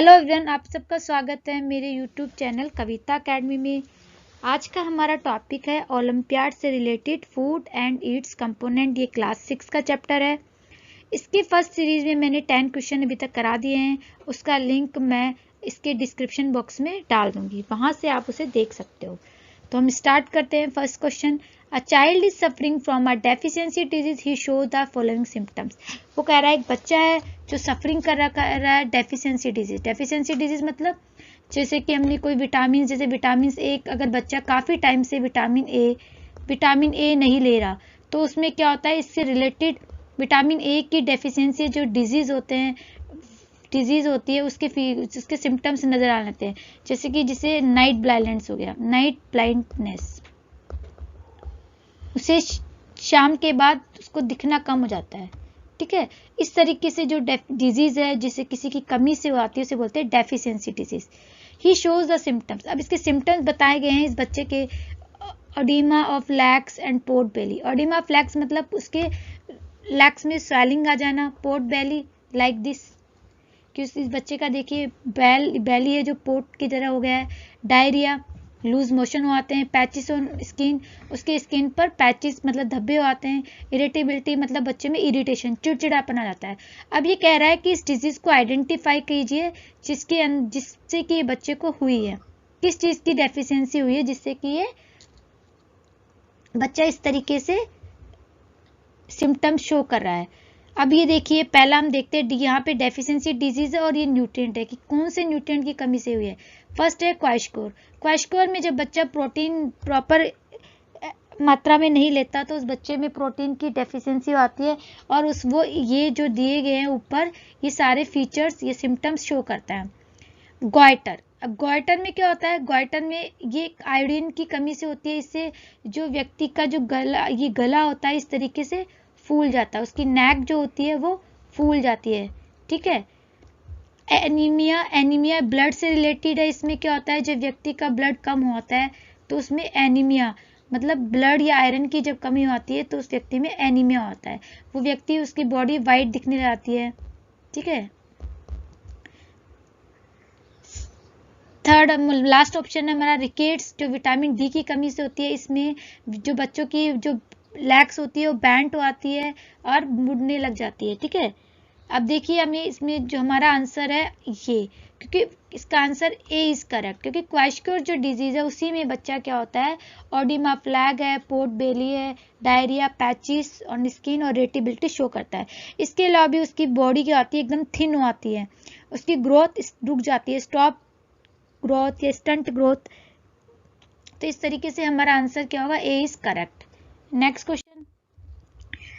Hello everyone, आप सबका स्वागत है मेरे यूट्यूब चैनल कविता अकेडमी में। आज का हमारा टॉपिक है ओलंपियाड से related food and Yeats component. ये क्लास 6 का चैप्टर है। इसकी फर्स्ट सीरीज में मैंने 10 क्वेश्चन अभी तक करा दिए हैं। उसका लिंक मैं इसके डिस्क्रिप्शन बॉक्स में डाल दूंगी, वहां से आप उसे देख सकते हो। तो हम स्टार्ट करते हैं। First question, a child is suffering from a deficiency disease, he show the following symptoms. वो कह रहा है एक बच्चा है जो सफरिंग कर रहा है डेफिशिएंसी डिजीज। डेफिशिएंसी डिजीज मतलब जैसे कि हमने कोई विटामिन, जैसे विटामिन ए, अगर बच्चा काफ़ी टाइम से विटामिन ए नहीं ले रहा तो उसमें क्या होता है, इससे रिलेटेड विटामिन ए की डेफिशिएंसी जो डिजीज होती है उसके सिम्टम्स नजर आ जाते हैं। जैसे कि जिसे नाइट ब्लाइंडनेस हो गया, नाइट ब्लाइंडनेस, उसे शाम के बाद उसको दिखना कम हो जाता है। ठीक है, इस तरीके से जो डिजीज है जिसे किसी की कमी से आती है उसे बोलते हैं deficiency disease. He shows the symptoms. अब इसके सिम्टम्स बताए गए हैं इस बच्चे के, oedema of legs and pot belly. Oedema of legs मतलब उसके लैक्स में स्वेलिंग आ जाना, पोर्ट बेली लाइक दिस, कि इस बच्चे का देखिए बेली है जो पोर्ट की तरह हो गया है। डायरिया, लूज मोशन हो आते हैं। पैचिस ऑन स्किन, उसके स्किन पर पैचिस मतलब धब्बे हो आते हैं। इरिटेबिलिटी मतलब बच्चे में इरिटेशन, चिड़चिड़ापन आ जाता है। अब ये कह रहा है कि इस डिजीज को आइडेंटिफाई कीजिए जिससे कि ये बच्चे को हुई है, किस चीज की डेफिशिएंसी हुई है जिससे कि ये बच्चा इस तरीके से सिम्टम्स शो कर रहा है। अब ये देखिए, पहला हम देखते हैं यहाँ पे डेफिशिएंसी डिजीज है और ये न्यूट्रिएंट है कि कौन से न्यूट्रिएंट की कमी से हुई है। फर्स्ट है क्वाशकोर। क्वाशकोर में जब बच्चा प्रोटीन प्रॉपर मात्रा में नहीं लेता तो उस बच्चे में प्रोटीन की डेफिशिएंसी आती है और ये जो दिए गए हैं ऊपर, ये सारे फीचर्स, ये सिम्टम्स शो करता है। गॉइटर, अब गॉइटर में क्या होता है, गॉइटर में ये आयोडीन की कमी से होती है। इससे जो व्यक्ति का जो गला होता है इस तरीके से फूल जाता है, उसकी नेक जो होती है वो फूल जाती है। ठीक है। एनीमिया ब्लड से रिलेटेड है। इसमें क्या होता है, जब व्यक्ति का ब्लड कम होता है तो उसमें एनीमिया मतलब ब्लड या आयरन की जब कमी होती है तो उस व्यक्ति में एनीमिया होता है। वो व्यक्ति, उसकी बॉडी वाइट दिखने लगती है। ठीक है। थर्ड लास्ट ऑप्शन है हमारा रिकेट्स, जो विटामिन डी की कमी से होती है। इसमें जो बच्चों की जो लैग्स होती है वो बैंट हो आती है और मुड़ने लग जाती है। ठीक है। अब देखिए हमें इसमें जो हमारा आंसर है ये, क्योंकि इसका आंसर ए इज करेक्ट, क्योंकि क्वाशकोर जो डिजीज है उसी में बच्चा क्या होता है, ओडिमा फ्लैग है, पोर्ट बेली है, डायरिया, पैचिस ऑन स्किन और इरिटेबिलिटी शो करता है। इसके अलावा भी उसकी बॉडी क्या होती है, एकदम थिन हो आती है, उसकी ग्रोथ रुक जाती है, स्टॉप ग्रोथ या स्टंट ग्रोथ। तो इस तरीके से हमारा आंसर क्या होगा, A is correct. Next question,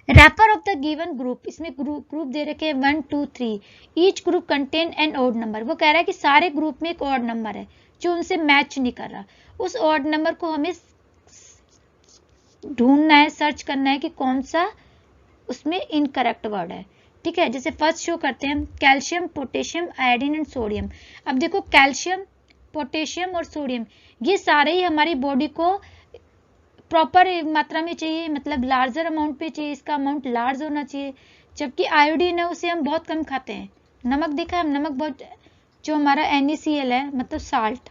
rapper of the given group. इसमें ग्रुप दे रखे हैं 1 2 3। Each group contain an odd number. वो कह रहा है कि सारे ग्रुप में एक ऑड नंबर है जो उनसे मैच नहीं कर रहा। उस ऑड नंबर को हमें ढूंढना है, सर्च करना है कि कौन सा उसमें इनकरेक्ट वर्ड है। ठीक है। जैसे फर्स्ट शो करते हैं calcium, potassium, iodine and sodium. अब देखो कैल्शियम, पोटेशियम और सोडियम ये सारे ही हमारी बॉडी को प्रॉपर मात्रा में चाहिए, मतलब लार्जर अमाउंट पे चाहिए, इसका अमाउंट लार्ज होना चाहिए। जबकि आयोडीन है उसे हम बहुत कम खाते हैं। नमक देखा है, हम नमक बहुत, जो हमारा NaCl है मतलब साल्ट,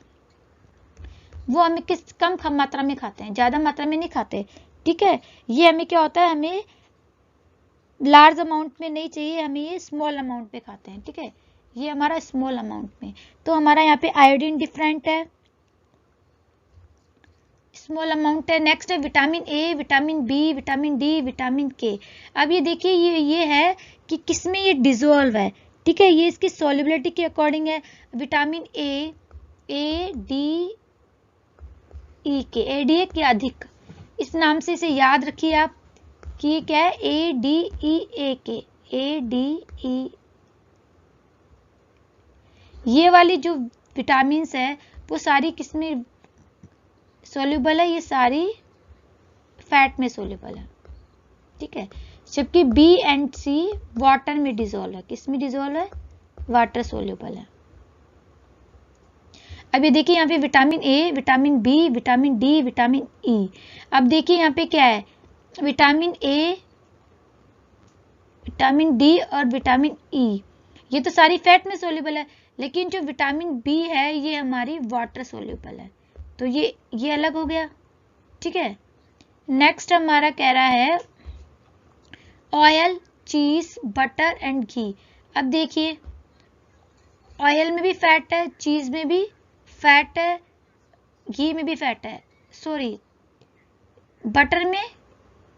वो हमें किस कम मात्रा में खाते हैं, ज्यादा मात्रा में नहीं खाते। ठीक है। ये हमें क्या होता है, हमें लार्ज अमाउंट में नहीं चाहिए, हमें ये स्मॉल अमाउंट में खाते हैं। ठीक है। ये हमारा स्मॉल अमाउंट में, तो हमारा यहाँ पे आयोडीन डिफरेंट है, स्मॉल अमाउंट है। नेक्स्ट है vitamin A, vitamin B, vitamin D, vitamin K. अब ये देखिए ये है कि किसमें ये डिजोल्व है। ठीक है। ये इसकी सॉल्युबिलिटी के अकॉर्डिंग है। विटामिन ए डी ई के, एडीए के अधिक, इस नाम से इसे याद रखिए आप कि ये क्या है, ADE के, ADE। ये वाली जो विटामिन है वो सारी किसमें सोल्यूबल है, ये सारी फैट में सोल्यूबल है। ठीक है। जबकि बी एंड सी वाटर में डिजोल्व है। किसमें डिजोल्व है, वाटर सोल्यूबल है। अब ये देखिए यहाँ पे vitamin A, vitamin B, vitamin D, vitamin E. अब देखिए यहाँ पे क्या है, विटामिन ए, विटामिन डी और विटामिन ई, ये तो सारी फैट में सोल्यूबल है। लेकिन जो विटामिन बी है ये हमारी वाटर सोल्यूबल है, तो ये अलग हो गया। ठीक है, नेक्स्ट हमारा कह रहा है ऑयल, चीज, बटर एंड घी। अब देखिए ऑयल में भी फैट है, चीज में भी फैट है, घी में भी फैट है, सॉरी बटर में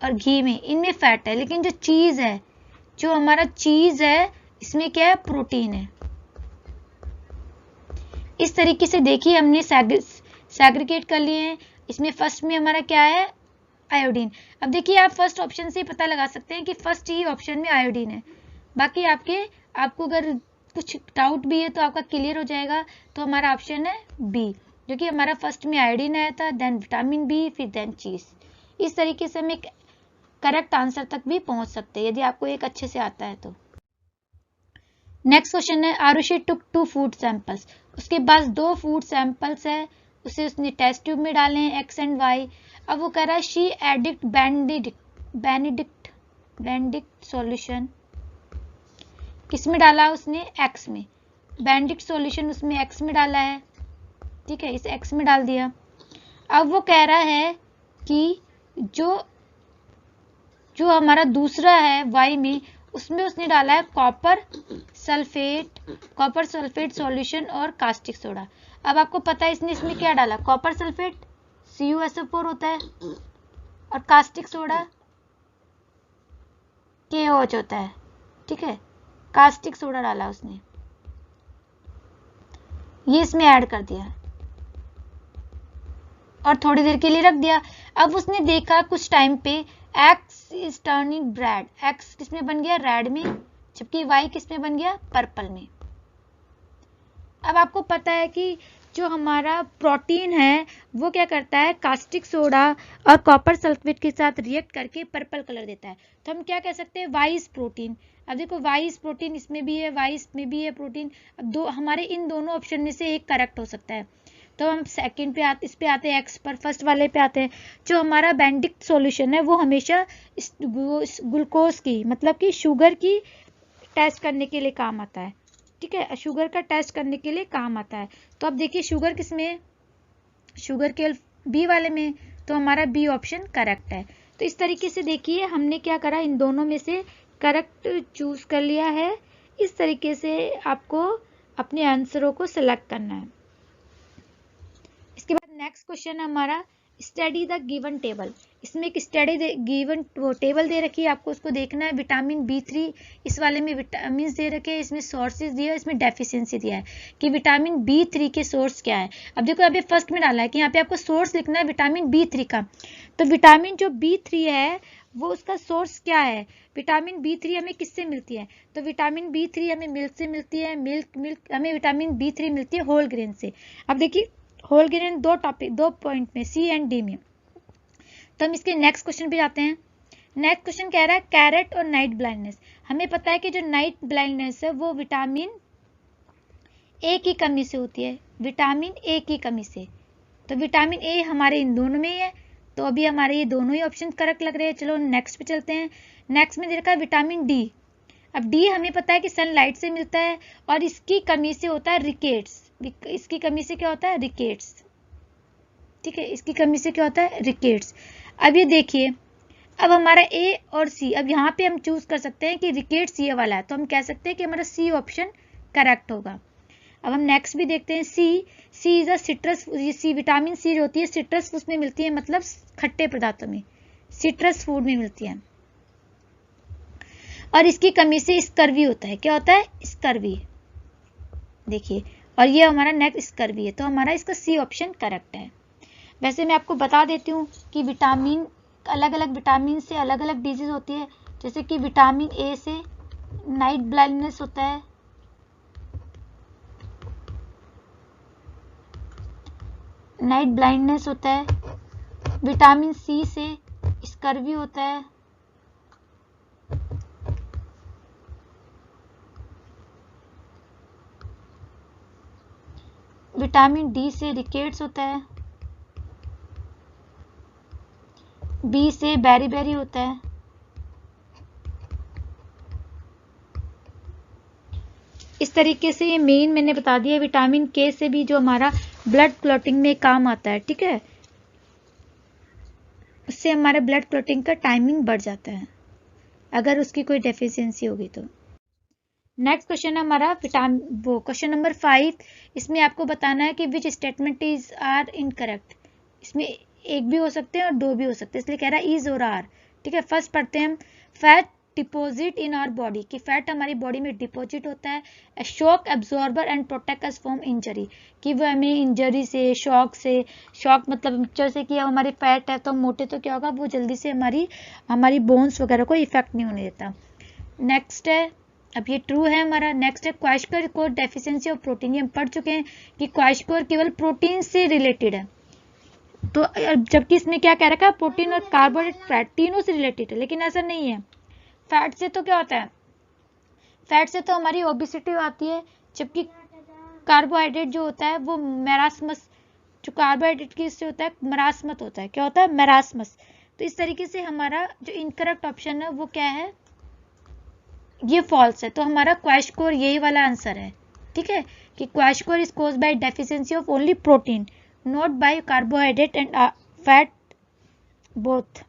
और घी में, इनमें फैट है, लेकिन जो चीज है, जो हमारा चीज है इसमें क्या है, प्रोटीन है। इस तरीके से देखिए हमने सैग्रीगेट कर लिए हैं। इसमें फर्स्ट में हमारा क्या है, आयोडीन। अब देखिए आप फर्स्ट ऑप्शन से पता लगा सकते हैं कि फर्स्ट ही ऑप्शन में आयोडीन है। बाकी आपको अगर कुछ डाउट भी है तो आपका क्लियर हो जाएगा। तो हमारा ऑप्शन है बी, जो कि हमारा फर्स्ट में आयोडीन आया था, देन विटामिन बी, फिर देन चीज। इस तरीके से हम एक करेक्ट आंसर तक भी पहुंच सकते हैं यदि आपको एक अच्छे से आता है तो। नेक्स्ट क्वेश्चन है आरुषि टुक 2 फूड सैंपल्स। उसके पास 2 फूड सैंपल्स है, उसे उसने टेस्ट ट्यूब में डाले हैं एक्स एंड वाई। अब वो कह रहा है शी एडिक्ट बेनेडिक्ट सॉल्यूशन, किस में डाला उसने, एक्स में। बेनेडिक्ट सॉल्यूशन उसमें एक्स में डाला है, ठीक है, इस एक्स में डाल दिया। अब वो कह रहा है कि जो हमारा दूसरा है वाई में, उसमें उसने डाला है कॉपर सल्फेट सॉल्यूशन और कास्टिक सोडा। अब आपको पता है इसमें क्या डाला, कॉपर सल्फेट CuSO4 होता है और कास्टिक सोडा KOH होता है। ठीक है, कास्टिक सोडा डाला उसने, ये इसमें ऐड कर दिया और थोड़ी देर के लिए रख दिया। अब उसने देखा कुछ टाइम पे x is turning red, x किसमें बन गया, रेड में, जबकि वाई किसमें बन गया, पर्पल में। अब आपको पता है कि जो हमारा प्रोटीन है वो क्या करता है, कास्टिक सोडा और कॉपर सल्फेट के साथ रिएक्ट करके पर्पल कलर देता है। तो हम क्या कह सकते हैं, वाई इज प्रोटीन। अब देखो वाई इज प्रोटीन, इसमें भी है, वाई इसमें भी है प्रोटीन। अब हमारे इन दोनों ऑप्शन में से एक करेक्ट हो सकता है। तो हम सेकंड पे इस पे आते हैं, एक्स पर, फर्स्ट वाले पे आते हैं। जो हमारा बेनेडिक्ट सॉल्यूशन है वो हमेशा ग्लूकोज की, मतलब कि शुगर की टेस्ट करने के लिए काम आता है। ठीक है, शुगर का टेस्ट करने के लिए काम आता है। तो अब देखिए शुगर किसमें, शुगर केवल बी वाले में, तो हमारा बी ऑप्शन करेक्ट है। तो इस तरीके से देखिए हमने क्या करा, इन दोनों में से करेक्ट चूज कर लिया है। इस तरीके से आपको अपने आंसरों को सिलेक्ट करना है। इसके बाद नेक्स्ट क्वेश्चन है हमारा स्टडी द गिवन टेबल। इसमें एक स्टडी गिवन टेबल दे रखी है, आपको उसको देखना है। विटामिन B3 इस वाले में विटामिन दे रखे हैं, इसमें सोर्सेज दिया है, इसमें डेफिशिएंसी दिया है कि विटामिन B3 के सोर्स क्या है। अब देखो अभी फर्स्ट में डाला है कि यहाँ पे आपको सोर्स लिखना है विटामिन B3 का। तो विटामिन जो B3 है वो उसका सोर्स क्या है, विटामिन B3 हमें किससे मिलती है, तो विटामिन B3 हमें मिल्क से मिलती है। मिल्क हमें विटामिन B3 मिलती है होल ग्रेन से। अब देखिए होल ग्रेन दो पॉइंट में, C एंड D में। तो हम इसके नेक्स्ट क्वेश्चन पे जाते हैं। नेक्स्ट क्वेश्चन कह रहा है कैरेट और नाइट ब्लाइंडनेस। हमें पता है कि जो नाइट ब्लाइंडनेस है वो विटामिन ए की कमी से होती है, विटामिन ए की कमी से। तो विटामिन ए हमारे इन दोनों में ही है, तो अभी हमारे ये दोनों ही ऑप्शन करेक्ट लग रहे हैं। चलो नेक्स्ट पे चलते हैं। नेक्स्ट में दे रखा है विटामिन डी। अब डी हमें पता है कि सनलाइट से मिलता है और इसकी कमी से होता है रिकेट्स। इसकी कमी से क्या होता है, रिकेट्स। ठीक है, इसकी कमी से क्या होता है, रिकेट्स। अब ये देखिए, अब हमारा ए और सी, अब यहाँ पे हम चूज कर सकते हैं कि रिकेट्स ये वाला है, तो हम कह सकते हैं कि हमारा सी ऑप्शन करेक्ट होगा। अब हम नेक्स्ट भी देखते हैं, C is a citrus. C vitamin C जो होती है सिट्रस उसमें मिलती है, मतलब खट्टे पदार्थों में, सिट्रस फूड में मिलती है। और इसकी कमी से स्कर्वी होता है, क्या होता है, स्कर्वी। देखिए, और ये हमारा नेक्स्ट स्कर्वी है, तो हमारा इसका सी ऑप्शन करेक्ट है। वैसे मैं आपको बता देती हूँ कि विटामिन, अलग अलग विटामिन से अलग अलग डिजीज होती है। जैसे कि विटामिन ए से नाइट ब्लाइंडनेस होता है, नाइट ब्लाइंडनेस होता है। विटामिन सी से स्कर्वी होता है। विटामिन डी से रिकेट्स होता है। बी से बेरी होता है। इस इस तरीके से ये मेन मैंने बता दिया। विटामिन के से भी जो हमारा ब्लड क्लॉटिंग में काम आता है, ठीक है, उससे हमारे ब्लड क्लॉटिंग का टाइमिंग बढ़ जाता है अगर उसकी कोई डेफिशिएंसी होगी तो। नेक्स्ट क्वेश्चन है हमारा क्वेश्चन नंबर 5। इसमें आपको बताना है कि which statement is are incorrect. इसमें एक भी हो सकते हैं और दो भी हो सकते हैं, इसलिए कह रहा है इज और आर। ठीक है, फर्स्ट पढ़ते हैं हम। Fat deposit in our body, कि फैट हमारी बॉडी में डिपोजिट होता है। Shock absorber and protect us from injury, कि वो हमें इंजरी से, शॉक मतलब जैसे कि हमारी फैट है तो मोटे तो क्या होगा, वो जल्दी से हमारी बोन्स वगैरह को इफेक्ट नहीं होने देता। नेक्स्ट है, अब ये ट्रू है हमारा। नेक्स्ट है क्वाशकोर को डेफिशिएंसी ऑफ प्रोटीन, ये हम पढ़ चुके हैं कि क्वाशकोर केवल प्रोटीन से रिलेटेड है, तो जबकि इसमें क्या कह रखा है, प्रोटीन और कार्बोहाइड्रेट फैट तीनों से रिलेटेड है, लेकिन ऐसा नहीं है। फैट से तो क्या होता है, फैट से तो हमारी ओबेसिटी आती है, जबकि कार्बोहाइड्रेट जो होता है वो मैरास्मस, जो कार्बोहाइड्रेट की इससे होता है मरासमत होता है। क्या होता है, मैरास्मस। तो इस तरीके से हमारा जो इनकरेक्ट ऑप्शन है वो क्या है, ये फॉल्स है। तो हमारा क्वाशकोर यही वाला आंसर है। ठीक है, कि kwashiorkor is caused by deficiency of only protein, not by carbohydrate and fat both.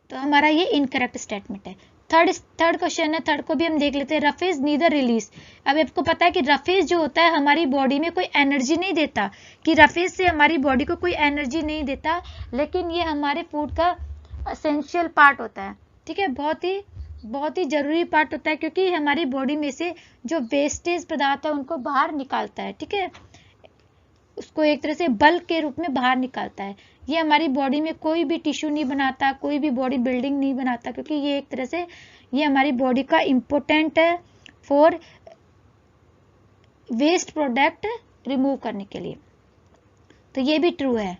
तो हमारा ये इनकरेक्ट स्टेटमेंट है। थर्ड क्वेश्चन है, थर्ड को भी हम देख लेते हैं। Roughage neither release. अब आपको पता है कि रफेज जो होता है हमारी बॉडी में कोई एनर्जी नहीं देता, कि रफेज से हमारी बॉडी को कोई एनर्जी नहीं देता, लेकिन ये हमारे फूड का एसेंशियल पार्ट होता है। ठीक है, बहुत ही जरूरी पार्ट होता है, क्योंकि हमारी बॉडी में से जो वेस्टेज पदार्थ है उनको बाहर निकालता है। ठीक है, उसको एक तरह से बल्क के रूप में बाहर निकालता है। ये हमारी बॉडी में कोई भी टिश्यू नहीं बनाता, कोई भी बॉडी बिल्डिंग नहीं बनाता, क्योंकि ये एक तरह से ये हमारी बॉडी का इम्पोर्टेंट है फॉर वेस्ट प्रोडक्ट रिमूव करने के लिए। तो ये भी ट्रू है।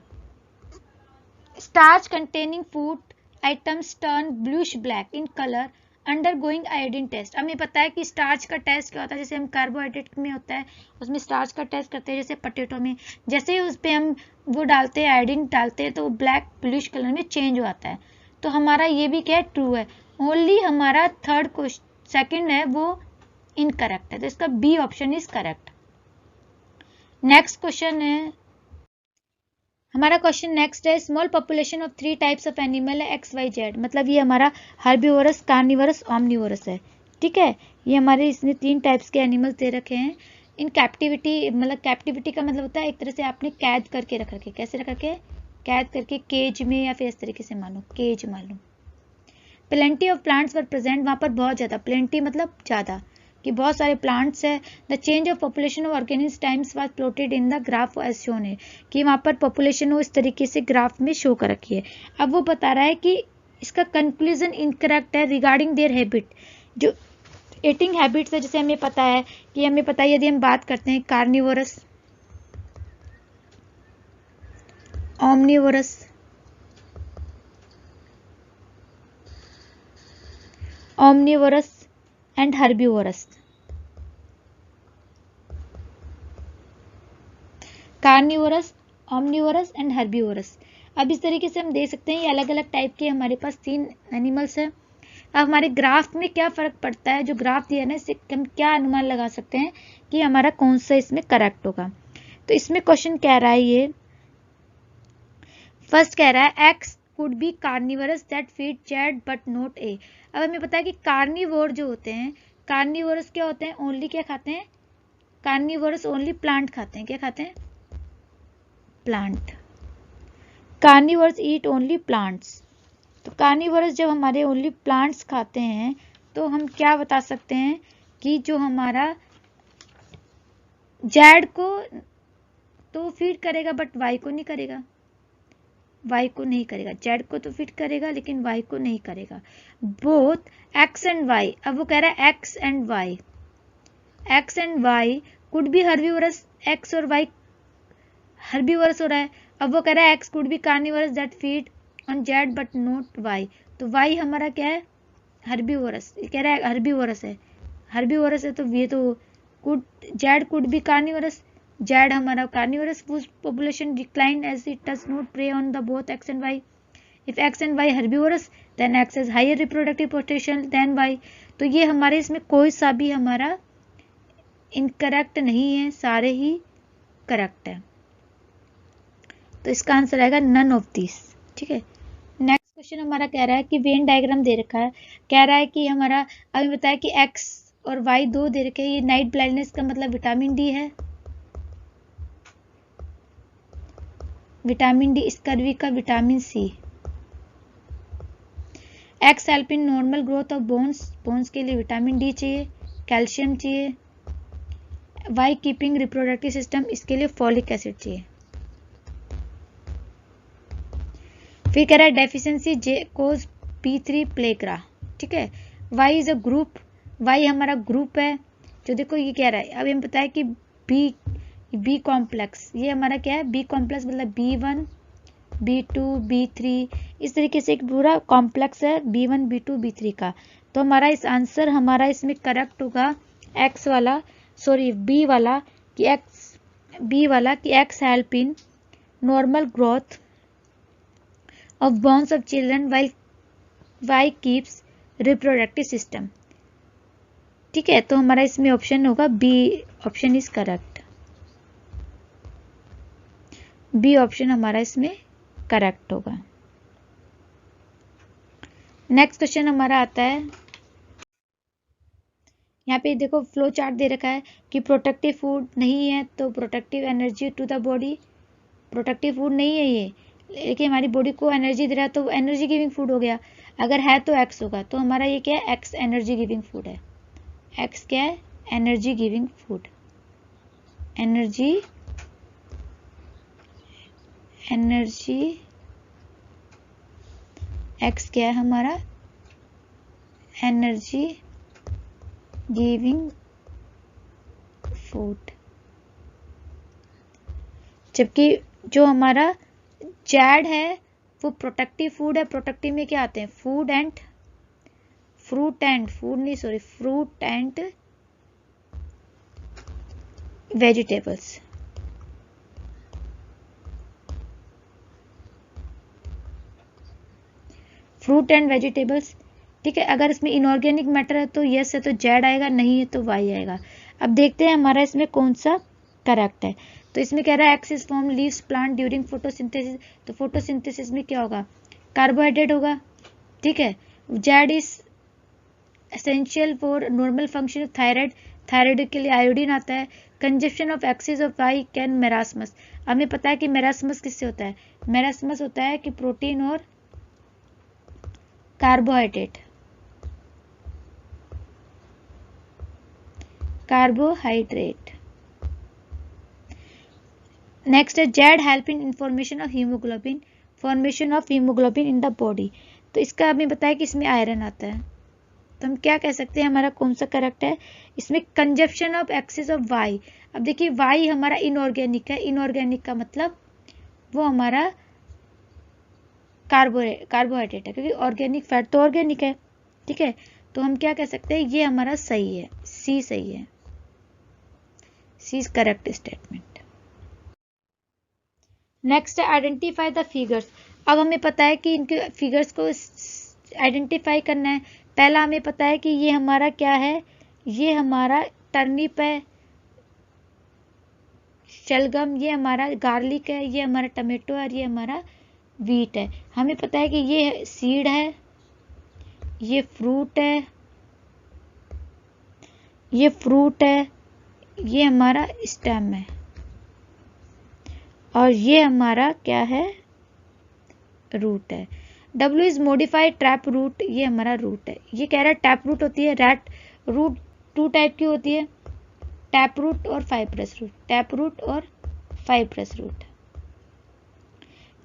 Starch containing food items turn bluish black in colour undergoing iodine test. हमें पता है कि स्टार्च का टेस्ट क्या होता है, जैसे हम कार्बोहाइड्रेट में होता है उसमें स्टार्च का टेस्ट करते हैं, जैसे पोटैटो में, जैसे ही उस पर हम वो डालते हैं, आयोडीन डालते हैं, तो वो ब्लैक ब्लूइश कलर में चेंज हो आता है। तो हमारा ये भी क्या है, ट्रू है। ओनली हमारा सेकंड है वो इनकरेक्ट है, तो इसका B option is correct. Next question है हमारा, क्वेश्चन नेक्स्ट है। Small population of 3 types of animal है एक्स वाई जेड, मतलब ये हमारा हर्बीवोरस, कार्निवोरस, ओमनिवोरस है। ठीक है, ये हमारे इसने 3 टाइप्स के एनिमल्स दे रखे हैं। इन कैप्टिविटी, मतलब कैप्टिविटी का मतलब होता है एक तरह से आपने कैद करके रख रखे। कैसे रख रखे, कैद करके केज में, या फिर इस तरीके से मानो केज मान लो। Plenty of plants were present, वहां पर बहुत ज्यादा, प्लेंटी मतलब ज्यादा, कि बहुत सारे प्लांट्स है। The change of population of organism times was plotted in the graph as shown है, कि वहां पर पॉपुलेशन वो इस तरीके से ग्राफ में शो कर रखी है। अब वो बता रहा है कि इसका कंक्लूजन इनकरेक्ट है रिगार्डिंग देयर हैबिट, जो ईटिंग हैबिट्स है। जैसे हमें पता है यदि हम बात करते हैं carnivorous, omnivorous, and herbivorous, carnivorous, omnivorous and herbivorous. अब इस तरीके से हम देख सकते हैं ये अलग अलग टाइप के हमारे पास 3 एनिमल्स हैं। अब हमारे ग्राफ में क्या फर्क पड़ता है, जो ग्राफ दिया है ना, इससे हम क्या अनुमान लगा सकते हैं कि हमारा कौन सा इसमें करेक्ट होगा। तो इसमें क्वेश्चन कह रहा है, ये फर्स्ट कह रहा है X could be carnivorous that feed Z but not a. अब हमें पता है कि कार्निवोर जो होते हैं, कार्निवोरस क्या होते हैं, ओनली क्या खाते हैं, कार्निवोरस ओनली प्लांट खाते हैं। क्या खाते हैं, plant. Carnivorous eat only plants. तो कार्निवोरस जब हमारे ओनली प्लांट्स खाते हैं, तो हम क्या बता सकते हैं कि जो हमारा जेड को तो फीड करेगा बट वाई को नहीं करेगा, जेड को तो फीड करेगा लेकिन वाई को नहीं करेगा। बोथ एक्स एंड वाई, अब वो कह रहा है X and Y could be herbivorous, X और वाई हर्बीवोरस हो रहा है। अब वो कह रहा है X could be carnivorous that feed on Z but not Y. तो वाई हमारा क्या है, हर्बीवोरस, कह रहा है हर्बीवोरस है, तो ये तो Z could be carnivorous, Z हमारा carnivorous, population decline as it does not prey on the both x and y. If x and y herbivorous, then x has higher reproductive potential than y. तो ये हमारे इसमें कोई सा भी हमारा incorrect नहीं है, सारे ही करेक्ट है। तो इसका आंसर आएगा नन ऑफ दिस। ठीक है, नेक्स्ट क्वेश्चन हमारा कह रहा है कि वेन डायग्राम दे रखा है, कह रहा है कि हमारा अभी बताया कि एक्स और वाई दो दे रखे हैं, ये नाइट ब्लाइंडनेस का मतलब विटामिन डी है, विटामिन डी, स्कर्वी का vitamin C. X help in normal growth of bones, bones के लिए विटामिन डी चाहिए, कैल्शियम चाहिए। वाई कीपिंग रिप्रोडक्टिव सिस्टम, इसके लिए फॉलिक एसिड चाहिए। फिर कह रहा है डेफिशिएंसी जे कोज B3 प्लेग्रा। ठीक है, Y is a group, Y हमारा ग्रुप है। जो देखो ये कह रहा है, अभी हम पता है कि बी कॉम्प्लेक्स, ये हमारा क्या है, बी कॉम्प्लेक्स मतलब B1 B2 B3, इस तरीके से एक पूरा कॉम्प्लेक्स है B1 B2 B3 का। तो हमारा इस आंसर हमारा इसमें करेक्ट होगा एक्स वाला, सॉरी बी वाला, कि X help in normal growth of bones of children while Y keeps reproductive system. ठीक है, तो हमारा इसमें ऑप्शन होगा B, option is correct, B option हमारा इसमें करेक्ट होगा। नेक्स्ट क्वेश्चन हमारा आता है, यहाँ पे देखो फ्लो चार्ट दे रखा है कि प्रोटेक्टिव फूड नहीं है तो protective energy to the body, protective food नहीं है ये, लेकिन हमारी बॉडी को एनर्जी दे रहा है तो एनर्जी गिविंग फूड हो गया। अगर है तो एक्स होगा, तो हमारा ये क्या है, एक्स एनर्जी गिविंग फूड है। एक्स क्या है, energy giving food, energy x क्या है हमारा, एनर्जी गिविंग फूड। जबकि जो हमारा जैड है वो प्रोटेक्टिव फूड है। प्रोटेक्टिव में क्या आते हैं, fruit and vegetables. Fruit and vegetables. ठीक है, अगर इसमें इनऑर्गेनिक मैटर है तो यस है तो जेड आएगा, नहीं है तो वाई आएगा। अब देखते हैं हमारा इसमें कौन सा करेक्ट है। तो इसमें कह रहा है X is form leaves plant during photosynthesis, तो फोटोसिंथेसिस में क्या होगा, कार्बोहाइड्रेट होगा। ठीक है, Z is essential for normal function of thyroid, thyroid के लिए आयोडीन आता है। Consumption of excess of Y can marasmus, हमें पता है कि मेरास्मस किससे होता है, मेरास्मस होता है कि प्रोटीन और कार्बोहाइड्रेट, नेक्स्ट है Z help in formation of haemoglobin, formation of haemoglobin in the body. तो इसका हमें बताया कि इसमें आयरन आता है, तो हम क्या कह सकते हैं हमारा कौन सा करेक्ट है, इसमें consumption of excess of Y. अब देखिए वाई हमारा इनऑर्गेनिक है, इनऑर्गेनिक का मतलब वो हमारा कार्बोहाइड्रेट है, क्योंकि ऑर्गेनिक फैट तो ऑर्गेनिक है। ठीक है, तो हम क्या कह सकते हैं, ये हमारा सही है, सी सही है, सी इज करेक्ट स्टेटमेंट। नेक्स्ट है आइडेंटिफाई द फिगर्स। अब हमें पता है कि इनके फिगर्स को आइडेंटिफाई करना है। पहला हमें पता है कि ये हमारा क्या है, ये हमारा टर्निप है, शलगम, ये हमारा गार्लिक है, ये हमारा टमाटो है और ये हमारा व्हीट है। हमें पता है कि ये सीड है, ये फ्रूट है, ये हमारा स्टेम है और ये हमारा क्या है, रूट है। W is modified tap root, ये हमारा रूट है। ये कह रहा है टैप रूट होती है, रैट रूट 2 टाइप की होती है, टैप रूट और फाइब्रस रूट, टैप रूट और फाइब्रस रूट।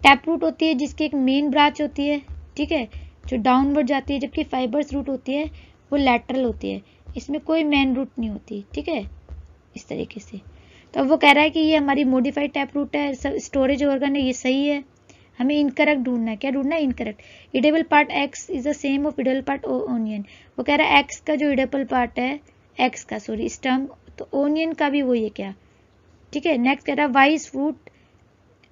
टैप रूट होती है जिसकी एक मेन ब्रांच होती है, ठीक है, जो डाउनवर्ड जाती है, जबकि फाइबर्स रूट होती है वो लैटरल होती है, इसमें कोई मेन रूट नहीं होती। ठीक है, इस तरीके से। तो अब वो कह रहा है कि ये हमारी मॉडिफाइड टैप रूट है, सब स्टोरेज ऑर्गन है, ये सही है। हमें इनकरेक्ट ढूंढना है, क्या ढूंढना है, incorrect. Edible part x is the same of edible part onion. वो कह रहा है एक्स का जो इडेबल पार्ट है, एक्स का सॉरी स्टम, तो ओनियन का भी वही है क्या। ठीक है, नेक्स्ट कह रहा है Y is fruit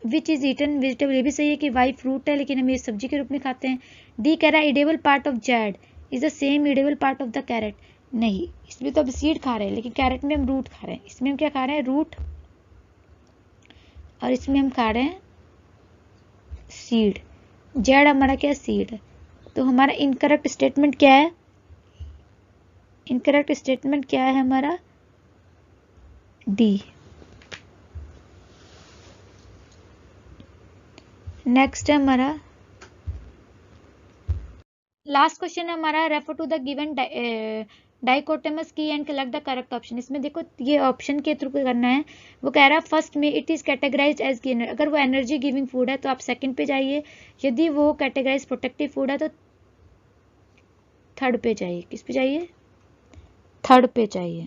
which is eaten vegetable, ये भी सही है कि वाई फ्रूट है लेकिन हम ये सब्जी के रूप में खाते हैं। डी कह रहा है edible part of Z is the same edible part of the carat, नहीं, इसमें तो अब सीड खा रहे हैं, लेकिन कैरेट में हम रूट खा रहे हैं। इसमें हम क्या खा रहे हैं? रूट, और इसमें हम खा रहे हैं सीड। जेड हमारा क्या? सीड है। तो हमारा इनकरेक्ट स्टेटमेंट क्या है? इनकरेक्ट स्टेटमेंट क्या है हमारा? डी। नेक्स्ट है हमारा लास्ट क्वेश्चन है हमारा, रेफर टू द गिवन डाइकोटमस की and collect the correct option. इसमें देखो ये ऑप्शन के थ्रू करना है। वो कह रहा है फर्स्ट में it is categorized as gainer, अगर वो एनर्जी गिविंग फूड है तो आप सेकंड पे जाइए, यदि वो कैटेगराइज प्रोटेक्टिव फूड है तो थर्ड पे जाइए। किस पे जाइए? थर्ड पे चाहिए।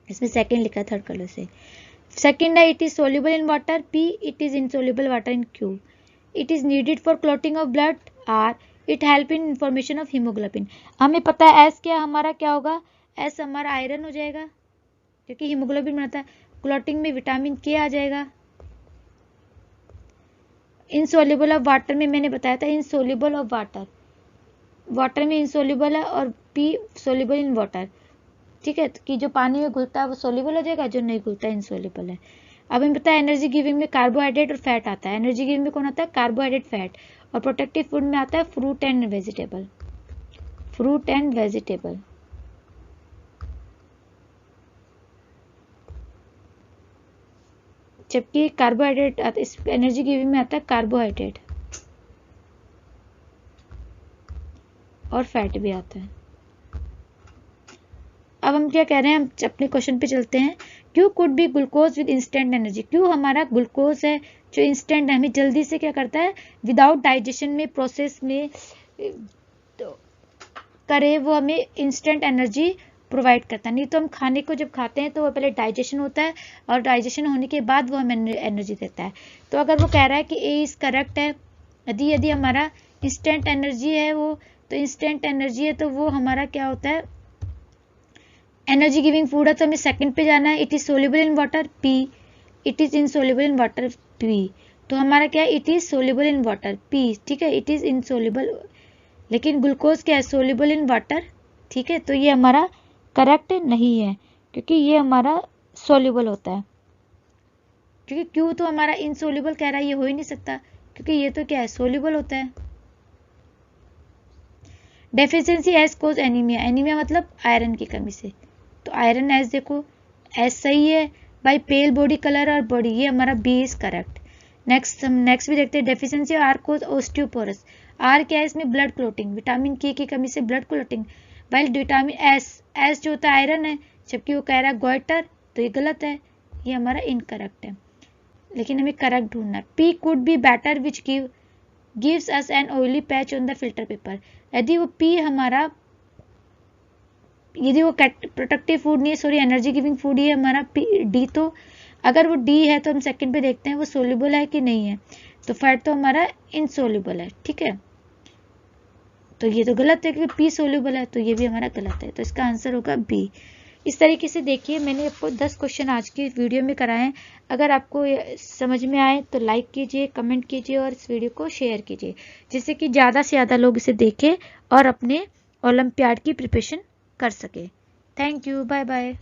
इसमें सेकंड लिखा है थर्ड कलर से। सेकंड है it is soluble in water, P it is insoluble water in Q, it is needed for clotting of blood, R it help in information of haemoglobin. हमें पता है एस क्या हमारा क्या होगा? एस हमारा आयरन हो जाएगा क्योंकि हीमोग्लोबिन बनाता है। क्लॉटिंग में विटामिन के आ जाएगा। इनसोल्यूबल ऑफ वाटर में मैंने बताया था इनसोल्यूबल ऑफ वाटर, वाटर में इनसोल्यूबल है, और पी सोल्यूबल इन वाटर। ठीक है, कि जो पानी में घुलता है वो सोल्यूबल हो जाएगा, जो नहीं घुलता है इनसोल्यूबल है। अब हमें पता है एनर्जी गिविंग में कार्बोहाइड्रेट और फैट आता है। एनर्जी गिविंग में कौन आता है? Carbohydrate, fat. और प्रोटेक्टिव फूड में आता है fruit and vegetable, fruit and vegetable. जबकि कार्बोहाइड्रेट इस एनर्जी गिविंग में आता है कार्बोहाइड्रेट और फैट भी आता है। अब हम क्या कह रहे हैं? हम अपने क्वेश्चन पे चलते हैं। Q could be glucose with instant energy. Q हमारा ग्लूकोज है जो इंस्टेंट हमें जल्दी से क्या करता है? विदाउट डाइजेशन में प्रोसेस में तो करे, वो हमें इंस्टेंट एनर्जी प्रोवाइड करता है। नहीं तो हम खाने को जब खाते हैं तो वो पहले डाइजेशन होता है, और डाइजेशन होने के बाद वो हमें एनर्जी देता है। तो अगर वो कह रहा है कि ए इज करेक्ट है, यदि हमारा इंस्टेंट एनर्जी है वो, तो इंस्टेंट एनर्जी है तो वो हमारा क्या होता है? एनर्जी गिविंग फूड है, तो हमें सेकंड पे जाना है। It is soluble in water, P. It is insoluble in water, P. तो हमारा क्या है? It is soluble in water, P. ठीक है, इट इज इनसोल्यूबल, लेकिन ग्लूकोज क्या है? Soluble in water. ठीक है, तो ये हमारा करेक्ट नहीं है क्योंकि ये हमारा सोल्यूबल होता है। क्योंकि क्यू तो हमारा इनसोल्यूबल कह रहा है, ये हो ही नहीं सकता क्योंकि ये तो क्या है? सोल्यूबल होता है। डेफिशिएंसी एज कोज एनीमिया, एनीमिया मतलब आयरन की कमी से। तो आयरन एज देखो, एज सही है बाई पेल बॉडी कलर और बॉडी, ये हमारा बी इज करेक्ट। नेक्स्ट हम नेक्स्ट भी देखते हैं। Deficiency R cause osteoporosis, R क्या है? इसमें ब्लड क्लोटिंग, विटामिन के की कमी से blood clotting. While vitamin S जो होता है आयरन है, जबकि वो कह रहा है गोइटर, तो ये गलत है, ये हमारा इनकरेक्ट है। लेकिन हमें करेक्ट ढूंढना है। P could be butter which gives us an oily patch on the filter paper. यदि वो पी हमारा, यदि वो प्रोटेक्टिव फूड नहीं है, सॉरी एनर्जी गिविंग फूड ही है हमारा डी, तो अगर वो डी है तो हम सेकंड पे देखते हैं वो सोल्यूबल है कि नहीं है। तो फैट तो हमारा इनसोल्यूबल है। ठीक है, तो ये तो गलत है क्योंकि पी सोल्यूबल है, तो ये भी हमारा गलत है। तो इसका आंसर होगा बी। इस तरीके से देखिए मैंने आपको 10 क्वेश्चन आज की वीडियो में कराए हैं। अगर आपको समझ में आए तो लाइक कीजिए, कमेंट कीजिए और इस वीडियो को शेयर कीजिए, जिससे कि ज़्यादा से ज़्यादा लोग इसे देखें और अपने ओलंपियाड की प्रिपरेशन कर सके। Thank you, bye bye.